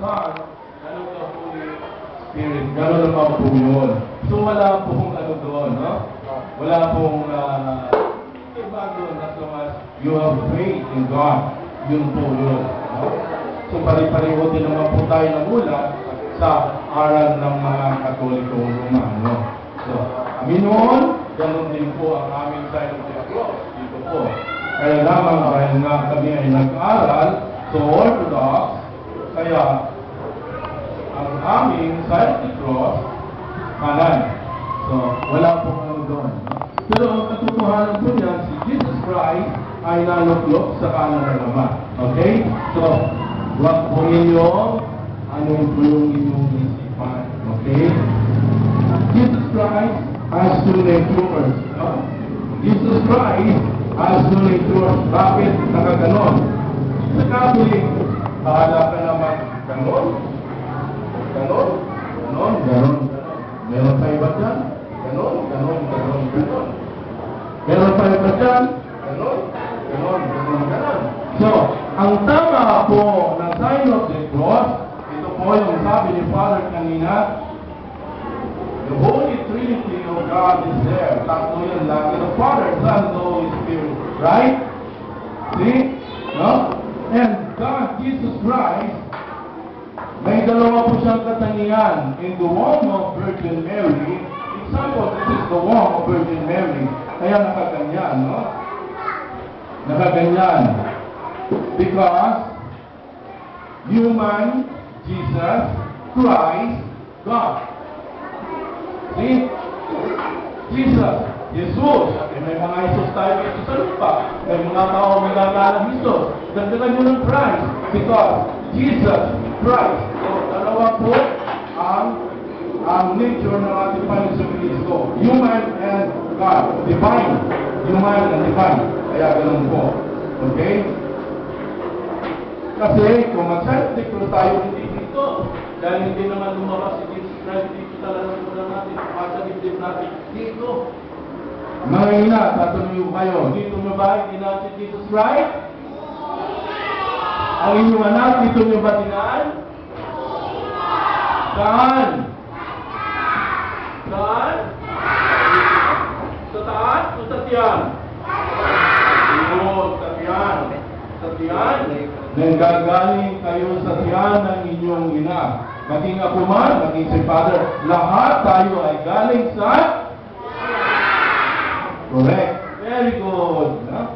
Son, and of the Holy Spirit. Gano'n naman po yun. So wala pong ano doon, no? Wala pong iba doon as long as you have faith in God. Yun po yun. No? So pari-pareho din naman po tayo ng ulat sa aral ng mga Katolikong Romano. So, kami noon, gano'n din po ang aming side of the cross. Dito po. Kaya lamang dahil nga kami ay nag-aral, so Orthodox, kaya ang aming side of the cross, kanan. So, wala pong ano doon. Pero ang katotohanan po niyan, si Jesus Christ ay naluklok sa kanan ng Ama. Okay? So, wag po inyong ano po yung inyong isipan. Okay? Jesus Christ has two natures. No? Jesus Christ has two natures. Bakit nakaganon? Sa Catholic, bahala ka naman ganon. Ganon. Ganon. Ganon. Meron pa iba dyan? Ganon. Ganon. Ganon. Ganon. Meron pa iba dyan? Ganon. Ganon. Ganon. Ganon. So, ang tama po ng sign of the cross, ito po yung sabi ni Father kanina, the Holy Trinity of God is there. Tatlo yan lagi. The Father, Son, and the Holy Spirit. Right? See? No? And God, Jesus Christ, may dalawa po siyang katangian. In the womb of Virgin Mary, example, this is the womb of Virgin Mary. Kaya nakaganyan, no? Nakaganyan. Because human, Jesus, Christ, God. See? Jesus, Jesus. May mga Jesus tayo dito sa lupa. May mga tao magagalang Jesus. Dagdagan nyo ng Christ. Because Jesus, Christ. So, dalawa po ang nature ng ating Panginoon Kristo. Human and God. Divine. Human and divine. Kaya ganun po. Okay? Kasi kung mag-scientific tayo hindi dito, dahil hindi naman lumabas si Jesus Christ dito talaga natin, sa dibdib natin dito. Mga ina, tatanungin kayo, dito nyo ba itinaan si Jesus Christ? Ang inyong anak, dito nyo ba tinaan? Saan? Saan? Sa taas o sa tiyan? Oo, sa tiyan. Sa tiyan. Nanggagaling kayo sa tiyan ng inyong ina. Maging ako man, maging si Father, lahat tayo ay galing sa correct. Very good. No?